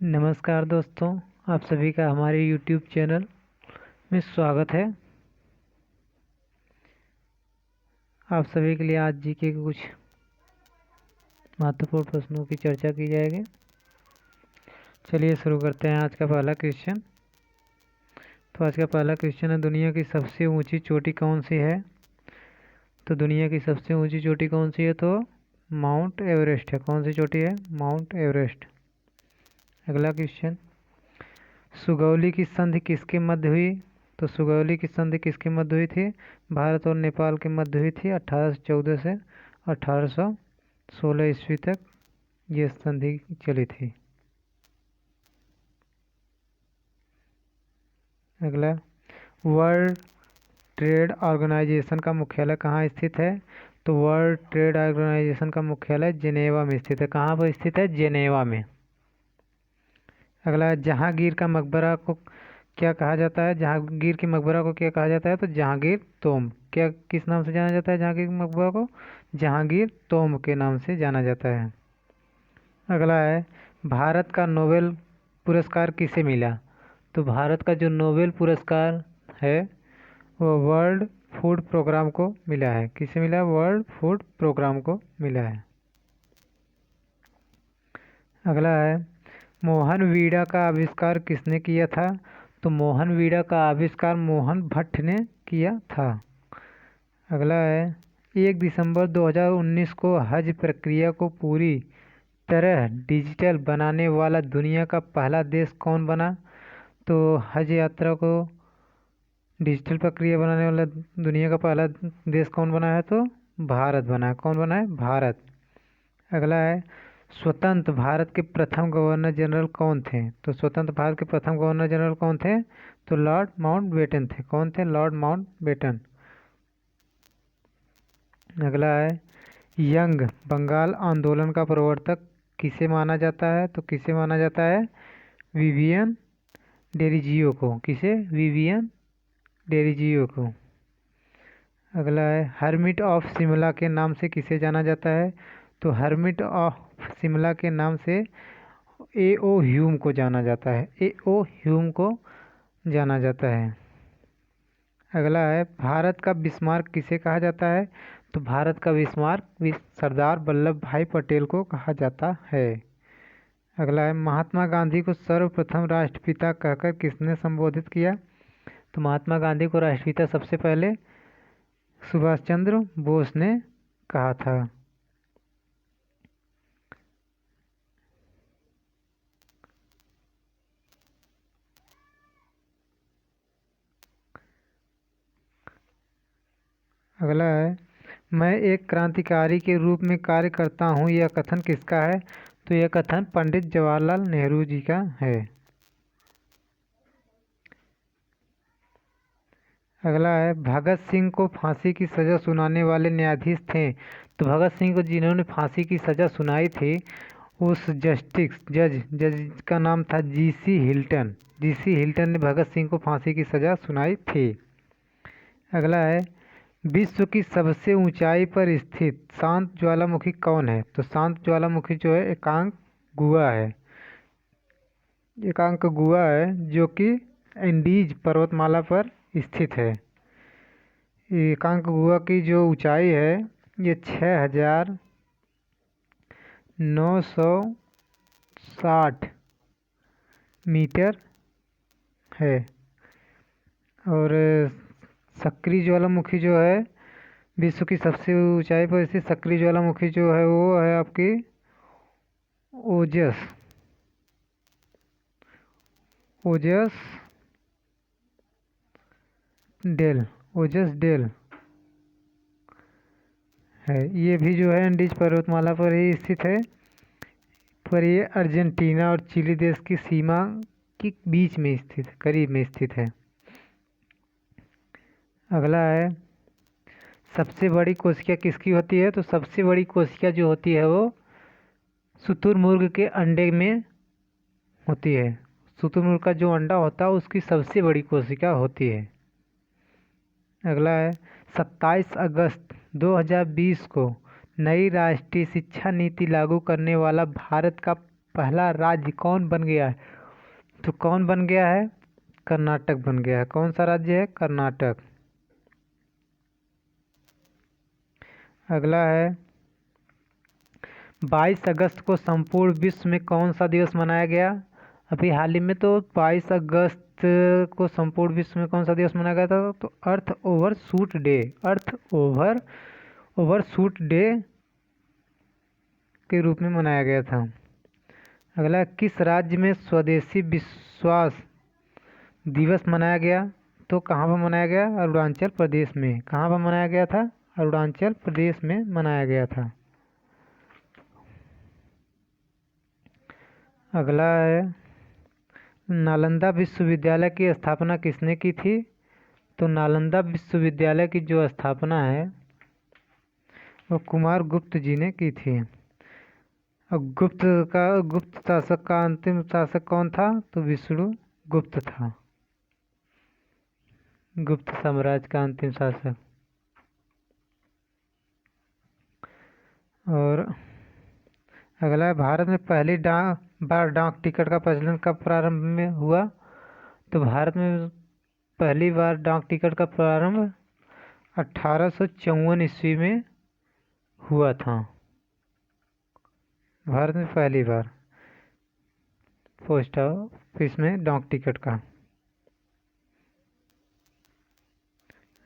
नमस्कार दोस्तों, आप सभी का हमारे YouTube चैनल में स्वागत है। आप सभी के लिए आज जीके के कुछ महत्वपूर्ण प्रश्नों की चर्चा की जाएगी। चलिए शुरू करते हैं आज का पहला क्वेश्चन। तो आज का पहला क्वेश्चन है, दुनिया की सबसे ऊंची चोटी कौन सी है? तो दुनिया की सबसे ऊंची चोटी कौन सी है? तो माउंट एवरेस्ट है। कौन सी चोटी है? Mount Everest. अगला क्वेश्चन, सुगौली की संधि किसके मध्य हुई? तो सुगौली की संधि किसके मध्य हुई थी? भारत और नेपाल के मध्य हुई थी 1814 से 1816 ईस्वी तक ये संधि चली थी। अगला, वर्ल्ड ट्रेड ऑर्गेनाइजेशन का मुख्यालय कहाँ स्थित है? तो वर्ल्ड ट्रेड ऑर्गेनाइजेशन का मुख्यालय जेनेवा में स्थित है। कहाँ पर स्थित है? जेनेवा में। अगला, जहांगीर का मकबरा को क्या कहा जाता है? जहांगीर के मकबरा को क्या कहा जाता है? तो जहांगीर तोम। क्या किस नाम से जाना जाता है जहांगीर के मकबरा को? जहांगीर तोम के नाम से जाना जाता है। अगला है, भारत का नोबेल पुरस्कार किसे मिला? तो भारत का जो नोबेल पुरस्कार है वो वर्ल्ड फूड प्रोग्राम को मिला है। किसे मिला? वर्ल्ड फूड प्रोग्राम को मिला है। अगला है, मोहन वीणा का आविष्कार किसने किया था? तो मोहन वीणा का आविष्कार मोहन भट्ट ने किया था। अगला है, 1 दिसंबर 2019 को हज प्रक्रिया को पूरी तरह डिजिटल बनाने वाला दुनिया का पहला देश कौन बना? तो हज यात्रा को डिजिटल प्रक्रिया बनाने वाला दुनिया का पहला देश कौन बना है? तो भारत बना है। कौन बना है? भारत। अगला है, स्वतंत्र भारत के प्रथम गवर्नर जनरल कौन थे? तो स्वतंत्र भारत के प्रथम गवर्नर जनरल कौन थे? तो लॉर्ड माउंटबेटन थे। कौन थे? Lord Mountbatten. अगला है, यंग बंगाल आंदोलन का प्रवर्तक किसे माना जाता है? तो किसे माना जाता है? विवियन डेरिजियो को। किसे? विवियन डेरिजियो को। अगला है, हर्मिट ऑफ शिमला के नाम से किसे जाना जाता है? तो हर्मिट ऑफ शिमला के नाम से ए.ओ. ह्यूम को जाना जाता है। ए.ओ. ह्यूम को जाना जाता है। अगला है, भारत का बिस्मार्क किसे कहा जाता है? तो भारत का बिस्मार्क सरदार वल्लभ भाई पटेल को कहा जाता है। अगला है, महात्मा गांधी को सर्वप्रथम राष्ट्रपिता कहकर किसने संबोधित किया? तो महात्मा गांधी को राष्ट्रपिता सबसे पहले सुभाष चंद्र बोस ने कहा था। अगला है, मैं एक क्रांतिकारी के रूप में कार्य करता हूँ, यह कथन किसका है? तो यह कथन पंडित जवाहरलाल नेहरू जी का है। अगला है, भगत सिंह को फांसी की सज़ा सुनाने वाले न्यायाधीश थे। तो भगत सिंह को जिन्होंने फांसी की सज़ा सुनाई थी उस जज का नाम था जी.सी. हिल्टन। जी.सी. हिल्टन ने भगत सिंह को फांसी की सज़ा सुनाई थी। अगला है, विश्व की सबसे ऊंचाई पर स्थित शांत ज्वालामुखी कौन है? तो शांत ज्वालामुखी जो है एकांक गुआ है। एकांक गुआ है जो कि एंडीज पर्वतमाला पर स्थित है। एकांक गुआ की जो ऊंचाई है ये 6,960 मीटर है। और सक्रिय ज्वालामुखी जो है विश्व की सबसे ऊंचाई पर स्थित सक्रिय ज्वालामुखी जो है वो है आपकी ओजस डेल है। ये भी जो है एंडीज पर्वतमाला पर ही स्थित है, पर ये अर्जेंटीना और चिली देश की सीमा के बीच में स्थित, करीब में स्थित है। अगला है, सबसे बड़ी कोशिका किसकी होती है? तो सबसे बड़ी कोशिका जो होती है वो शुतुरमुर्ग के अंडे में होती है। शुतुरमुर्ग का जो अंडा होता है उसकी सबसे बड़ी कोशिका होती है। अगला है, 27 अगस्त 2020 को नई राष्ट्रीय शिक्षा नीति लागू करने वाला भारत का पहला राज्य कौन बन गया है? तो कौन बन गया है? कर्नाटक बन गया है। कौन सा राज्य है? कर्नाटक। अगला है 22 अगस्त को संपूर्ण विश्व में कौन सा दिवस मनाया गया? अभी हाल ही में तो 22 अगस्त को संपूर्ण विश्व में कौन सा दिवस मनाया गया था? तो अर्थ ओवर शूट डे, अर्थ ओवर शूट डे के रूप में मनाया गया था। अगला, किस राज्य में स्वदेशी विश्वास दिवस मनाया गया? तो कहाँ पर मनाया गया? अरुणाचल प्रदेश में। कहाँ पर मनाया गया था? अरुणाचल प्रदेश में मनाया गया था। अगला है नालंदा विश्वविद्यालय की स्थापना किसने की थी? तो नालंदा विश्वविद्यालय की जो स्थापना है वो कुमार गुप्त जी ने की थी। और गुप्त शासक का अंतिम शासक कौन था? तो विष्णु गुप्त था, गुप्त साम्राज्य का अंतिम शासक। और अगला है भारत में पहली बार डाक टिकट का प्रचलन कब प्रारंभ में हुआ? तो भारत में पहली बार डाक टिकट का प्रारंभ 1854 ईस्वी में हुआ था। भारत में पहली बार पोस्ट ऑफिस में डाक टिकट का।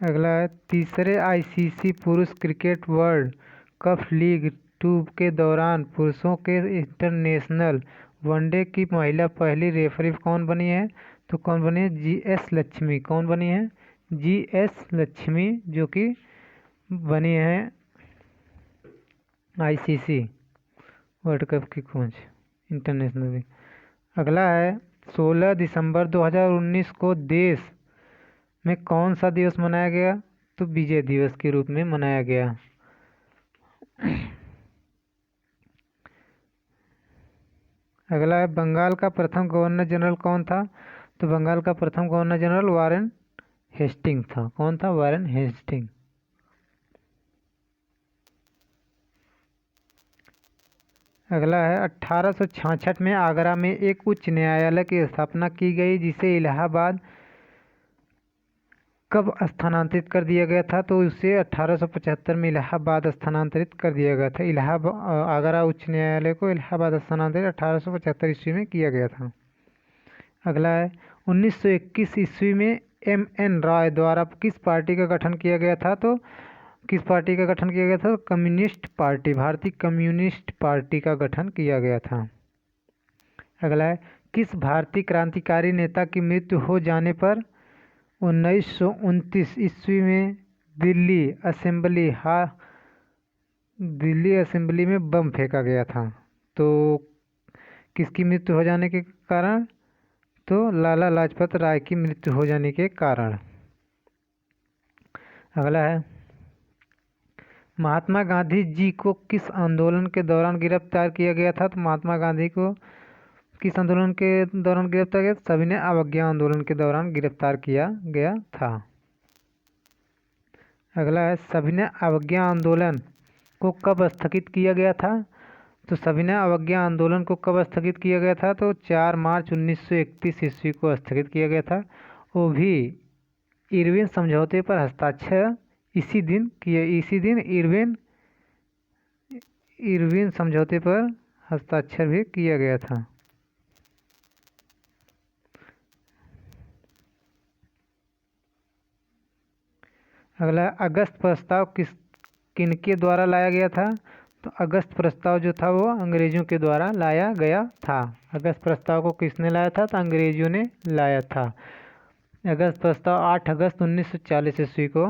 अगला है तीसरे आईसीसी पुरुष क्रिकेट वर्ल्ड कप लीग 2 के दौरान पुरुषों के इंटरनेशनल वनडे की महिला पहली रेफरी कौन बनी है? तो कौन बनी है? जीएस लक्ष्मी। कौन बनी है? जीएस लक्ष्मी, जो कि बनी है आईसीसी वर्ल्ड कप की कोच इंटरनेशनल। अगला है 16 दिसंबर 2019 को देश में कौन सा दिवस मनाया गया? तो विजय दिवस के रूप में मनाया गया। अगला है बंगाल का प्रथम गवर्नर जनरल कौन था? तो बंगाल का प्रथम गवर्नर जनरल वारेन हेस्टिंग था। कौन था? Warren Hasting. अगला है 1866 में आगरा में एक उच्च न्यायालय की स्थापना की गई जिसे इलाहाबाद कब स्थानांतरित कर दिया गया था? तो उसे 1875 में इलाहाबाद स्थानांतरित कर दिया गया था। इलाहाबाद आगरा उच्च न्यायालय को इलाहाबाद स्थानांतरित 1875 ईस्वी में किया गया था। अगला है 1921 ईस्वी में एम.एन. रॉय द्वारा किस पार्टी का गठन किया गया था? तो किस पार्टी का गठन किया गया था? कम्युनिस्ट पार्टी, भारतीय कम्युनिस्ट पार्टी का गठन किया गया था। अगला है किस भारतीय क्रांतिकारी नेता की मृत्यु हो जाने पर 1929 ईस्वी में दिल्ली असेंबली में बम फेंका गया था? तो किसकी मृत्यु हो जाने के कारण? तो लाला लाजपत राय की मृत्यु हो जाने के कारण। अगला है महात्मा गांधी जी को किस आंदोलन के दौरान गिरफ्तार किया गया था? तो महात्मा गांधी को किस आंदोलन के दौरान गिरफ्तार किया? सविनय अवज्ञा आंदोलन के दौरान गिरफ्तार किया गया था। अगला है सविनय अवज्ञा आंदोलन को कब स्थगित किया गया था? तो सविनय अवज्ञा आंदोलन को कब स्थगित किया गया था? तो 4 मार्च 1931 ईस्वी को स्थगित किया गया था। वो भी इरविन समझौते पर हस्ताक्षर इसी दिन इरविन समझौते पर हस्ताक्षर भी किया गया था। अगला अगस्त प्रस्ताव किनके द्वारा लाया गया था? तो अगस्त प्रस्ताव जो था वो अंग्रेजों के द्वारा लाया गया था। अगस्त प्रस्ताव को किसने लाया था? तो अंग्रेजों ने लाया था। अगस्त प्रस्ताव 8 अगस्त 1940 ईस्वी को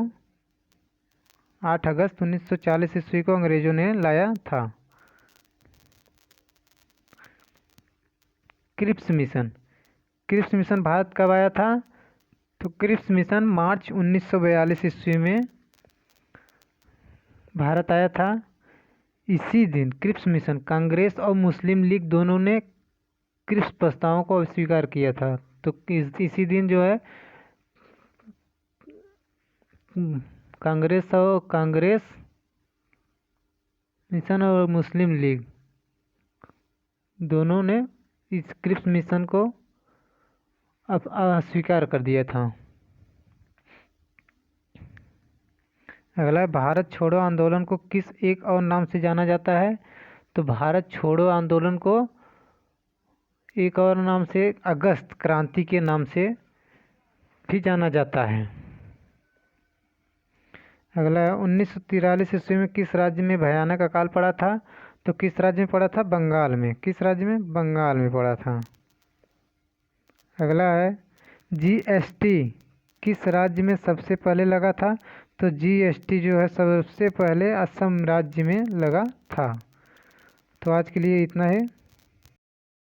8 अगस्त 1940 ईस्वी को अंग्रेजों ने लाया था। क्रिप्स मिशन भारत कब आया था? तो क्रिप्स मिशन मार्च 1942 ईस्वी में भारत आया था। इसी दिन क्रिप्स मिशन कांग्रेस और मुस्लिम लीग दोनों ने क्रिप्स प्रस्तावों को अस्वीकार किया था। तो इसी दिन जो है कांग्रेस मिशन और मुस्लिम लीग दोनों ने इस क्रिप्स मिशन को अस्वीकार कर दिया था। अगला है, भारत छोड़ो आंदोलन को किस एक और नाम से जाना जाता है? तो भारत छोड़ो आंदोलन को एक और नाम से अगस्त क्रांति के नाम से भी जाना जाता है। अगला है, 1943 ईस्वी में किस राज्य में भयानक अकाल पड़ा था? तो किस राज्य में पड़ा था? बंगाल में। किस राज्य में? बंगाल में पड़ा था। अगला है, जीएसटी किस राज्य में सबसे पहले लगा था? तो जीएसटी जो है सबसे पहले असम राज्य में लगा था। तो आज के लिए इतना है।